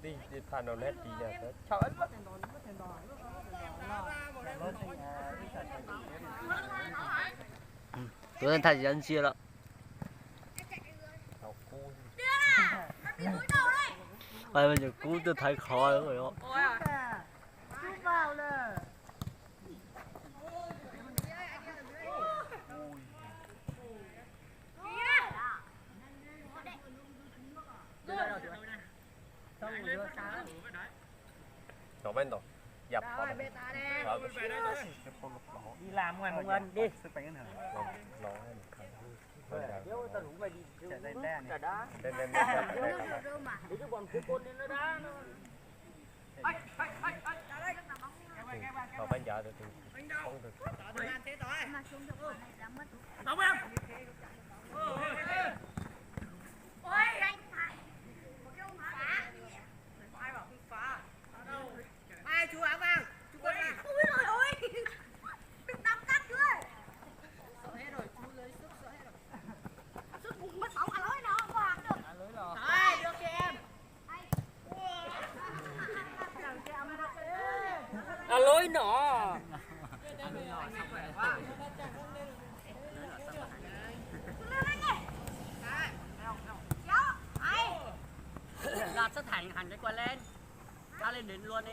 đi thằng nào nét đi nè Trời ơi mất.昨天太人气了。哎，这鼓得太开了哟。Chú vào nè. nó bên rồi dập Đi làm ngoài một lần đi. nó Nếu tao rủ mày đi chạy lên đây này. lên Để cho bọn phụ con lên nó đá nó. họ phải giờ được không được Không em. Ai chú áo vàng? Chú con à? Ui rồi ôi. Đừng đập cắt chú ơi. Sợ hết rồi, chú lấy sức sợ hết rồi. Sức bụng mất bóng à lối nó không hoạt được. Lưới rồi. Rồi, được kìa em. À lối nọ. Gạt sắt thành hẳn cái quần lên. Ta lên đến luôn đi.